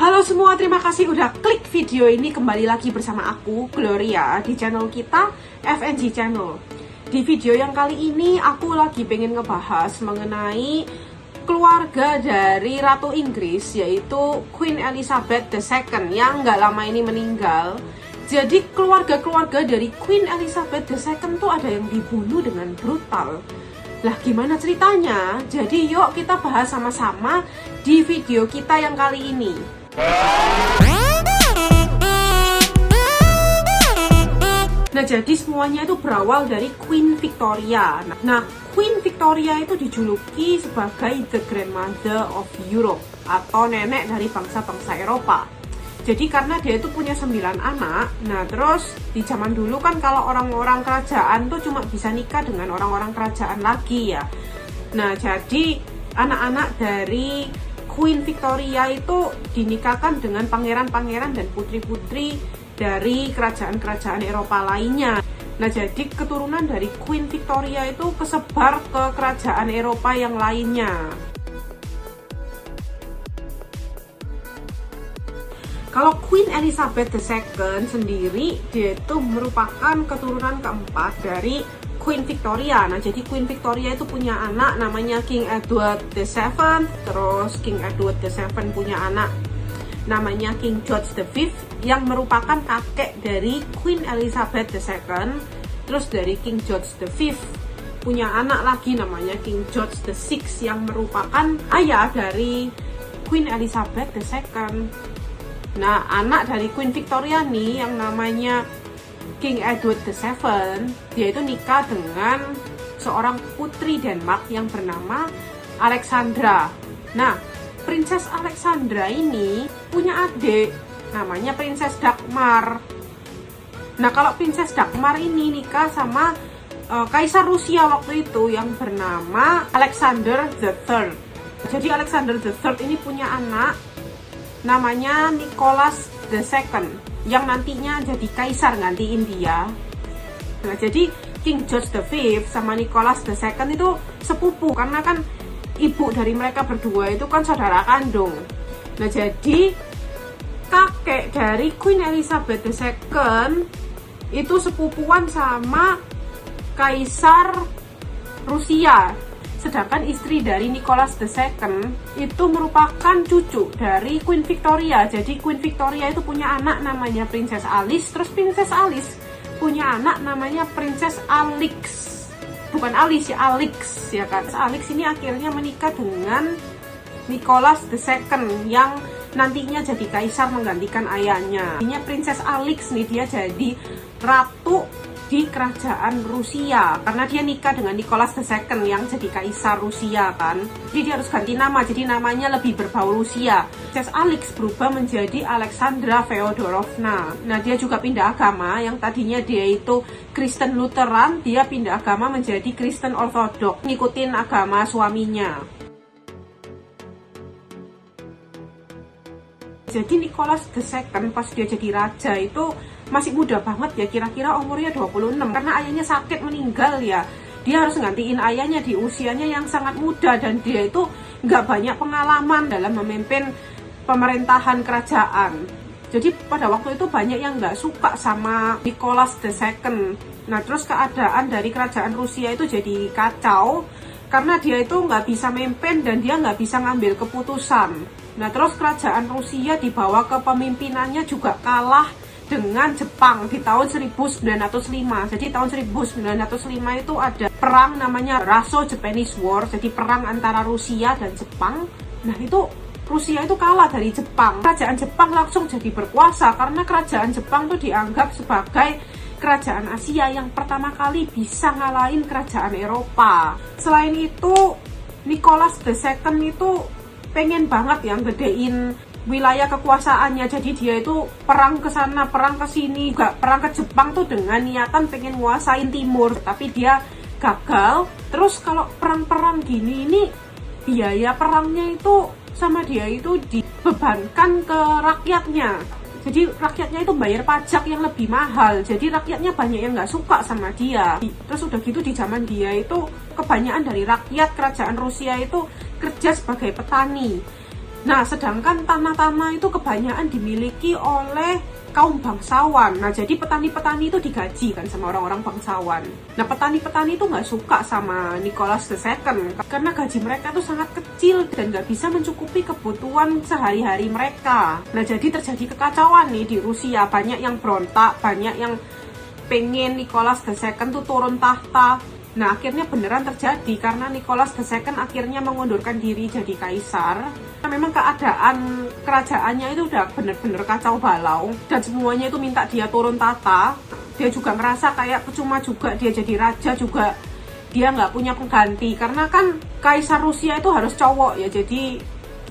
Halo semua, terima kasih udah klik video ini. Kembali lagi bersama aku, Gloria, di channel kita, FNG Channel. Di video yang kali ini, aku lagi pengen ngebahas mengenai keluarga dari Ratu Inggris, yaitu Queen Elizabeth II yang nggak lama ini meninggal. Jadi keluarga-keluarga dari Queen Elizabeth II tuh ada yang dibunuh dengan brutal. Lah gimana ceritanya? Jadi yuk kita bahas sama-sama di video kita yang kali ini. Nah, jadi semuanya itu berawal dari Queen Victoria. Nah, Queen Victoria itu dijuluki sebagai the grandmother of Europe atau nenek dari bangsa-bangsa Eropa. Jadi karena dia itu punya 9 anak. Nah, terus di zaman dulu kan kalau orang-orang kerajaan tuh cuma bisa nikah dengan orang-orang kerajaan lagi ya. Nah, jadi anak-anak dari Queen Victoria itu dinikahkan dengan pangeran-pangeran dan putri-putri dari kerajaan-kerajaan Eropa lainnya. Nah, jadi keturunan dari Queen Victoria itu kesebar ke kerajaan Eropa yang lainnya. Kalau Queen Elizabeth II sendiri, dia itu merupakan keturunan keempat dari Queen Victoria. Nah, jadi Queen Victoria itu punya anak namanya King Edward VII, terus King Edward VII punya anak namanya King George V yang merupakan kakek dari Queen Elizabeth II. Terus dari King George V punya anak lagi namanya King George VI yang merupakan ayah dari Queen Elizabeth II. Nah, anak dari Queen Victoria nih yang namanya King Edward VII, dia itu nikah dengan seorang putri Denmark yang bernama Alexandra. Nah, Princess Alexandra ini punya adik namanya Princess Dagmar. Nah, kalau Princess Dagmar ini nikah sama Kaisar Rusia waktu itu yang bernama Alexander III. Jadi Alexander III ini punya anak namanya Nicholas II yang nantinya jadi kaisar gantiin dia. Nah, jadi King George V sama Nicholas II itu sepupu karena kan ibu dari mereka berdua itu kan saudara kandung. Nah, jadi kakek dari Queen Elizabeth II itu sepupuan sama Kaisar Rusia. Sedangkan istri dari Nicholas II itu merupakan cucu dari Queen Victoria. Jadi Queen Victoria itu punya anak namanya Princess Alice. Terus Princess Alice punya anak namanya Princess Alix. Bukan Alice ya, Alix ya kan. Alix ini akhirnya menikah dengan Nicholas II yang nantinya jadi kaisar menggantikan ayahnya. Ini Princess Alix nih, dia jadi ratu di kerajaan Rusia karena dia nikah dengan Nicholas II yang jadi kaisar Rusia kan. Jadi dia harus ganti nama, jadi namanya lebih berbau Rusia. Princess Alix berubah menjadi Alexandra Feodorovna. Nah, dia juga pindah agama, yang tadinya dia itu Kristen Lutheran, dia pindah agama menjadi Kristen Orthodox, ngikutin agama suaminya. Jadi Nicholas II pas dia jadi raja itu masih muda banget ya, kira-kira umurnya 26 karena ayahnya sakit meninggal ya. Dia harus nggantiin ayahnya di usianya yang sangat muda dan dia itu nggak banyak pengalaman dalam memimpin pemerintahan kerajaan. Jadi pada waktu itu banyak yang nggak suka sama Nicholas II. Nah, terus keadaan dari kerajaan Rusia itu jadi kacau karena dia itu nggak bisa memimpin dan dia nggak bisa ngambil keputusan. Nah, terus kerajaan Rusia di bawah kepemimpinannya juga kalah dengan Jepang di tahun 1905. Jadi tahun 1905 itu ada perang namanya Russo-Japanese War. Jadi perang antara Rusia dan Jepang. Nah, itu Rusia itu kalah dari Jepang. Kerajaan Jepang langsung jadi berkuasa karena kerajaan Jepang itu dianggap sebagai kerajaan Asia yang pertama kali bisa ngalahin kerajaan Eropa. Selain itu, Nicholas II itu pengen banget yang gedein wilayah kekuasaannya. Jadi dia itu perang ke sana, perang ke sini, juga perang ke Jepang tuh dengan niatan pengen nguasain timur, tapi dia gagal. Terus kalau perang-perang gini ini biaya perangnya itu sama dia itu dibebankan ke rakyatnya. Jadi rakyatnya itu bayar pajak yang lebih mahal. Jadi rakyatnya banyak yang nggak suka sama dia. Terus udah gitu di zaman dia itu kebanyakan dari rakyat kerajaan Rusia itu kerja sebagai petani. Nah, sedangkan tanah-tanah itu kebanyakan dimiliki oleh kaum bangsawan. Nah, jadi petani-petani itu digaji kan sama orang-orang bangsawan. Nah, petani-petani itu nggak suka sama Nicholas II karena gaji mereka itu sangat kecil dan nggak bisa mencukupi kebutuhan sehari-hari mereka. Nah, jadi terjadi kekacauan nih di Rusia. Banyak yang berontak, banyak yang pengen Nicholas II tuh turun tahta. Nah, akhirnya beneran terjadi karena Nicholas II akhirnya mengundurkan diri jadi kaisar. Nah, memang keadaan kerajaannya itu udah bener-bener kacau balau dan semuanya itu minta dia turun tahta. Dia juga ngerasa kayak percuma juga dia jadi raja juga dia nggak punya pengganti karena kan kaisar Rusia itu harus cowok ya, jadi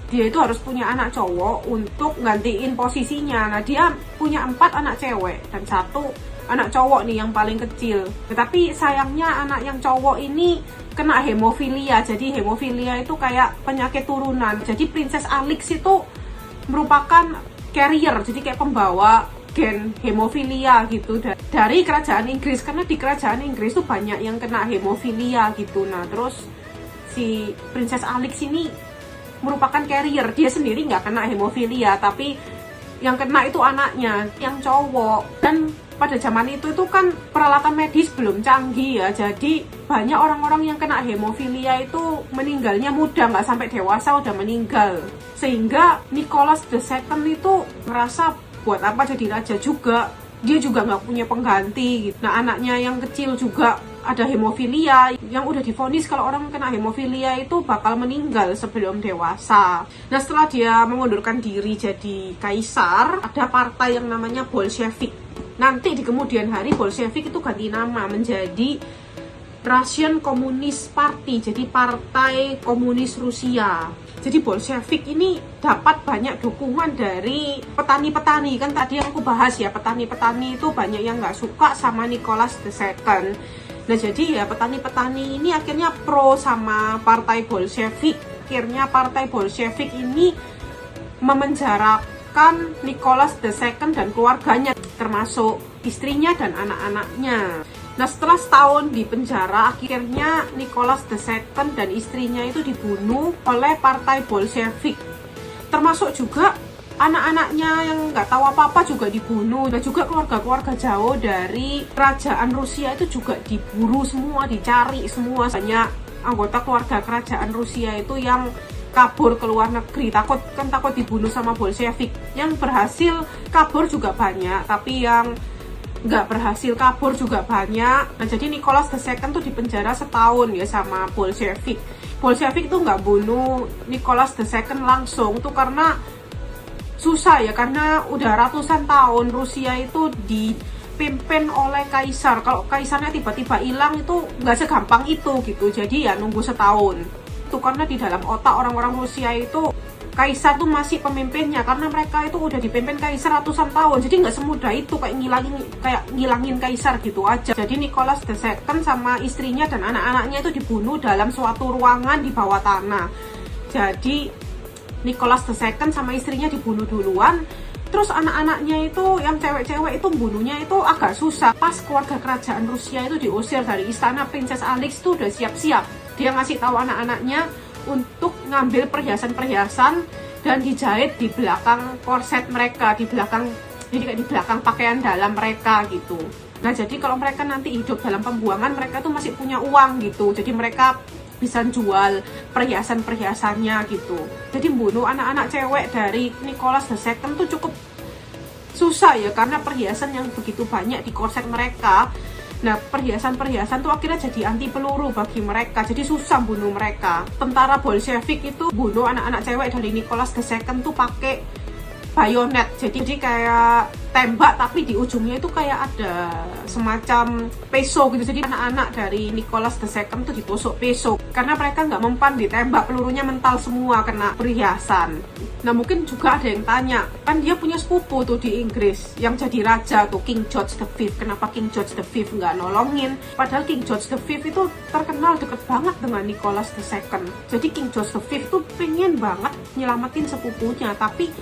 dia itu harus punya anak cowok untuk gantiin posisinya. Nah, dia punya 4 anak cewek dan 1 anak cowok nih yang paling kecil. Tetapi sayangnya anak yang cowok ini kena hemofilia. Jadi hemofilia itu kayak penyakit turunan. Jadi Princess Alix itu merupakan carrier, jadi kayak pembawa gen hemofilia gitu dari kerajaan Inggris. Karena di kerajaan Inggris tuh banyak yang kena hemofilia gitu. Nah, terus si Princess Alix ini merupakan carrier. Dia sendiri nggak kena hemofilia, tapi yang kena itu anaknya yang cowok. Dan pada zaman itu kan peralatan medis belum canggih ya, jadi banyak orang-orang yang kena hemofilia itu meninggalnya muda, nggak sampai dewasa udah meninggal. Sehingga Nicholas II itu ngerasa buat apa jadi raja juga, dia juga nggak punya pengganti gitu. Nah, anaknya yang kecil juga ada hemofilia, yang udah divonis kalau orang kena hemofilia itu bakal meninggal sebelum dewasa. Nah, setelah dia mengundurkan diri jadi kaisar, ada partai yang namanya Bolshevik. Nanti di kemudian hari Bolshevik itu ganti nama menjadi Russian Communist Party, jadi Partai Komunis Rusia. Jadi Bolshevik ini dapat banyak dukungan dari petani-petani. Kan tadi yang aku bahas ya, petani-petani itu banyak yang nggak suka sama Nicholas II. Nah, jadi ya petani-petani ini akhirnya pro sama Partai Bolshevik. Akhirnya Partai Bolshevik ini memenjarakan Nicholas II dan keluarganya, termasuk istrinya dan anak-anaknya. Nah, setelah setahun di penjara, akhirnya Nicholas II dan istrinya itu dibunuh oleh Partai Bolshevik. Termasuk juga anak-anaknya yang nggak tahu apa-apa juga dibunuh. Dan juga keluarga-keluarga jauh dari kerajaan Rusia itu juga diburu semua, dicari semua. Banyak anggota keluarga kerajaan Rusia itu yang kabur ke luar negeri, takut dibunuh sama Bolshevik. Yang berhasil kabur juga banyak, tapi yang nggak berhasil kabur juga banyak. Nah, jadi Nicholas II tuh dipenjara setahun ya sama Bolshevik. Bolshevik tuh nggak bunuh Nicholas II langsung tuh karena susah ya, karena udah ratusan tahun Rusia itu dipimpin oleh kaisar. Kalau kaisarnya tiba-tiba hilang itu nggak segampang itu gitu, jadi ya nunggu setahun. Itu karena di dalam otak orang-orang Rusia itu kaisar tuh masih pemimpinnya, karena mereka itu udah dipimpin kaisar ratusan tahun, jadi nggak semudah itu kayak ngilangin kaisar gitu aja. Jadi Nicholas II sama istrinya dan anak-anaknya itu dibunuh dalam suatu ruangan di bawah tanah. Jadi Nicholas II sama istrinya dibunuh duluan, terus anak-anaknya itu yang cewek-cewek itu bunuhnya itu agak susah. Pas keluarga kerajaan Rusia itu diusir dari istana, Princess Alix itu udah siap-siap. Dia ngasih tahu anak-anaknya untuk ngambil perhiasan-perhiasan dan dijahit di belakang korset mereka, di belakang pakaian dalam mereka gitu. Nah, jadi kalau mereka nanti hidup dalam pembuangan, mereka tuh masih punya uang gitu. Jadi mereka bisa jual perhiasan-perhiasannya gitu. Jadi bunuh anak-anak cewek dari Nicholas II tuh cukup susah ya, karena perhiasan yang begitu banyak di korset mereka. Nah, perhiasan-perhiasan tuh akhirnya jadi anti peluru bagi mereka, jadi susah bunuh mereka. Tentara Bolshevik itu bunuh anak-anak cewek dari Nicholas II tuh pakai bayonet, jadi kayak tembak tapi di ujungnya itu kayak ada semacam peso gitu. Jadi anak-anak dari Nicholas II tuh ditusuk peso karena mereka nggak mempan ditembak, pelurunya mental semua kena perhiasan. Nah, mungkin juga ada yang tanya, kan dia punya sepupu tuh di Inggris yang jadi raja tuh, King George V. Kenapa King George V nggak nolongin? Padahal King George V itu terkenal deket banget dengan Nicholas II. Jadi King George V itu pengen banget nyelamatin sepupunya, tapi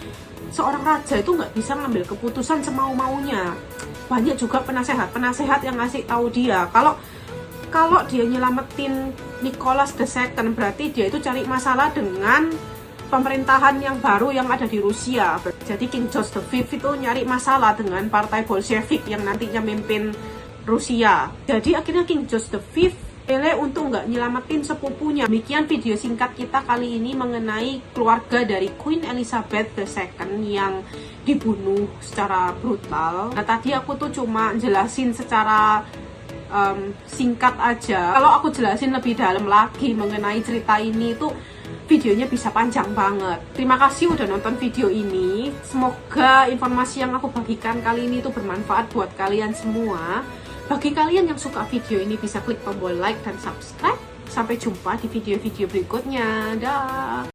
seorang raja itu nggak bisa ngambil keputusan semau-maunya. Banyak juga penasehat yang ngasih tahu dia kalau dia nyelamatin Nicholas II berarti dia itu cari masalah dengan pemerintahan yang baru yang ada di Rusia. Jadi King George V itu nyari masalah dengan partai Bolshevik yang nantinya memimpin Rusia. Jadi akhirnya King George V pilih untuk nggak nyelamatin sepupunya. Demikian video singkat kita kali ini mengenai keluarga dari Queen Elizabeth II yang dibunuh secara brutal. Nah tadi aku tuh cuma jelasin secara singkat aja. Kalau aku jelasin lebih dalam lagi mengenai cerita ini tuh videonya bisa panjang banget. Terima kasih udah nonton video ini. Semoga informasi yang aku bagikan kali ini tuh bermanfaat buat kalian semua. Bagi kalian yang suka video ini bisa klik tombol like dan subscribe. Sampai jumpa di video-video berikutnya. Dah.